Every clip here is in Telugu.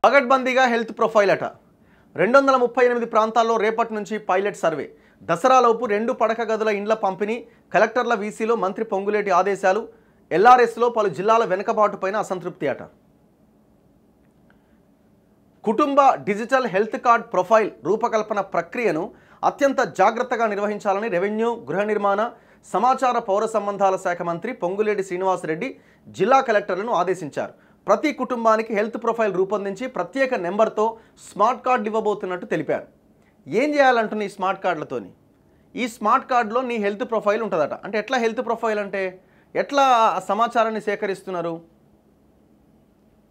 పగడ్బందీగా హెల్త్ ప్రొఫైల్ అట 238 ప్రాంతాల్లో రేపటి నుంచి పైలట్ సర్వే. దసరాలోపు 2 పడక గదుల ఇండ్ల పంపిణీ. కలెక్టర్ల వీసీలో మంత్రి పొంగులేటి ఆదేశాలు. ఎల్ఆర్ఎస్లో పలు జిల్లాల వెనుకబాటుపైన అసంతృప్తి అట. కుటుంబ డిజిటల్ హెల్త్ కార్డ్ ప్రొఫైల్ రూపకల్పన ప్రక్రియను అత్యంత జాగ్రత్తగా నిర్వహించాలని రెవెన్యూ, గృహ నిర్మాణ, సమాచార పౌర సంబంధాల శాఖ మంత్రి పొంగులేటి శ్రీనివాసరెడ్డి జిల్లా కలెక్టర్లను ఆదేశించారు. ప్రతి కుటుంబానికి హెల్త్ ప్రొఫైల్ రూపొందించి ప్రత్యేక నెంబర్తో స్మార్ట్ కార్డు ఇవ్వబోతున్నట్టు తెలిపారు. ఏం చేయాలంటున్న ఈ స్మార్ట్ కార్డులతోని? ఈ స్మార్ట్ కార్డులో నీ హెల్త్ ప్రొఫైల్ ఉంటుందట. అంటే ఎట్లా హెల్త్ ప్రొఫైల్ అంటే ఎట్లా సమాచారాన్ని సేకరిస్తున్నారు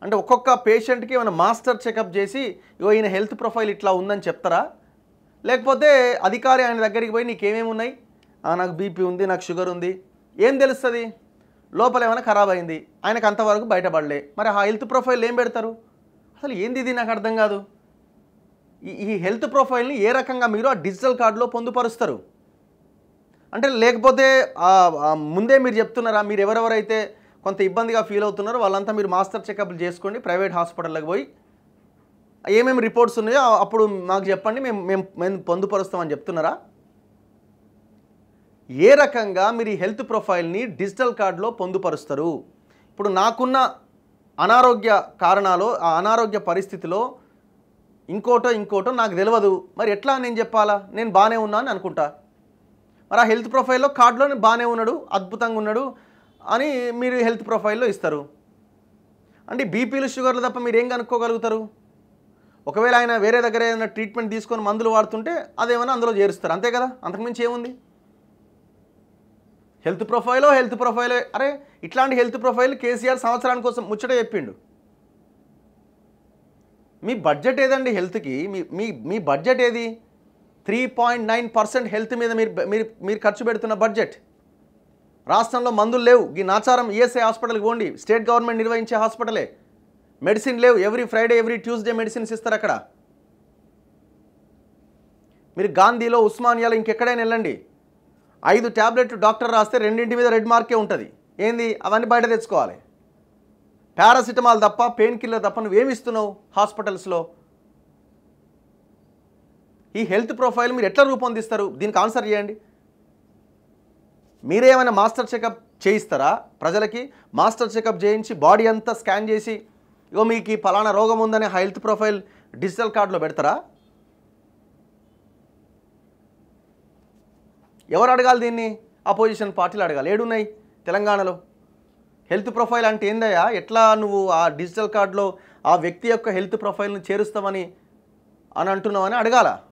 అంటే ఒక్కొక్క పేషెంట్కి ఏమైనా మాస్టర్ చెకప్ చేసి ఇగో ఈయన హెల్త్ ప్రొఫైల్ ఇట్లా ఉందని చెప్తారా? లేకపోతే అధికారి ఆయన దగ్గరికి పోయి నీకేమేమి ఉన్నాయి, నాకు బీపీ ఉంది, నాకు షుగర్ ఉంది, ఏం తెలుస్తుంది? లోపల ఏమైనా ఖరాబ్ అయింది, ఆయనకు అంతవరకు బయటపడలే, మరి ఆ హెల్త్ ప్రొఫైల్ ఏం పెడతారు? అసలు ఏంది ఇది నాకు అర్థం కాదు. ఈ హెల్త్ ప్రొఫైల్ని ఏ రకంగా మీరు ఆ డిజిటల్ కార్డులో పొందుపరుస్తారు? అంటే లేకపోతే ముందే మీరు చెప్తున్నారా, మీరు ఎవరెవరైతే కొంత ఇబ్బందిగా ఫీల్ అవుతున్నారో వాళ్ళంతా మీరు మాస్టర్ చెకప్లు చేసుకోండి, ప్రైవేట్ హాస్పిటల్కి పోయి ఏమేమి రిపోర్ట్స్ ఉన్నాయో అప్పుడు మాకు చెప్పండి, మేము పొందుపరుస్తామని చెప్తున్నారా? ఏ రకంగా మీరు ఈ హెల్త్ ప్రొఫైల్ని డిజిటల్ కార్డులో పొందుపరుస్తారు? ఇప్పుడు నాకున్న అనారోగ్య కారణాలు, ఆ అనారోగ్య పరిస్థితిలో ఇంకోటో నాకు తెలియదు, మరి ఎట్లా నేను చెప్పాలా? నేను బాగానే ఉన్నా అని అనుకుంటా, మరి ఆ హెల్త్ ప్రొఫైల్లో కార్డులో నేను బాగానే ఉన్నాడు, అద్భుతంగా ఉన్నాడు అని మీరు హెల్త్ ప్రొఫైల్లో ఇస్తారు. అంటే బీపీలు, షుగర్లు తప్ప మీరు ఏం కనుక్కోగలుగుతారు? ఒకవేళ ఆయన వేరే దగ్గర ఏదైనా ట్రీట్మెంట్ తీసుకొని మందులు వాడుతుంటే అదేమైనా అందులో చేరుస్తారు, అంతే కదా, అంతకుమించి ఏముంది? హెల్త్ ప్రొఫైలే. అరే ఇట్లాంటి హెల్త్ ప్రొఫైల్ కేసీఆర్ సంవత్సరానికి కోసం ముచ్చట చెప్పిండు. మీ బడ్జెట్ ఏదండి హెల్త్కి? మీ బడ్జెట్ ఏది? 3.9% హెల్త్ మీద మీరు ఖర్చు పెడుతున్న బడ్జెట్. రాష్ట్రంలో మందులు లేవు. ఈ నాచారం ఈఎస్ఐ హాస్పిటల్కి పోండి, స్టేట్ గవర్నమెంట్ నిర్వహించే హాస్పిటలే. మెడిసిన్ లేవు, every Friday every Tuesday medicines ఇస్తారు అక్కడ. మీరు గాంధీలో, ఉస్మానియాలో ఇంకెక్కడైనా వెళ్ళండి, 5 ట్యాబ్లెట్లు డాక్టర్ రాస్తే 2 మీద రెడ్ మార్కే ఉంటుంది. ఏంది? అవన్నీ బయట తెచ్చుకోవాలి. పారాసిటమాల్ తప్ప, పెయిన్ కిల్లర్ తప్ప నువ్వేమి ఇస్తున్నావు హాస్పిటల్స్లో? ఈ హెల్త్ ప్రొఫైల్ మీరు ఎట్లా రూపొందిస్తారు? దీనికి ఆన్సర్ చేయండి. మీరేమైనా మాస్టర్ చెకప్ చేయిస్తారా ప్రజలకి? మాస్టర్ చెకప్ చేయించి బాడీ అంతా స్కాన్ చేసి ఇగో మీకు ఈ ఫలానా రోగం ఉందని హెల్త్ ప్రొఫైల్ డిజిటల్ కార్డులో పెడతారా? ఎవరు అడగాలి దీన్ని? అపోజిషన్ పార్టీలు అడగాలి. ఏడున్నాయి తెలంగాణలో? హెల్త్ ప్రొఫైల్ అంటే ఏందయ్యా? ఎట్లా నువ్వు ఆ డిజిటల్ కార్డులో ఆ వ్యక్తి యొక్క హెల్త్ ప్రొఫైల్ని చేరుస్తామని అంటున్నావని అడగాల.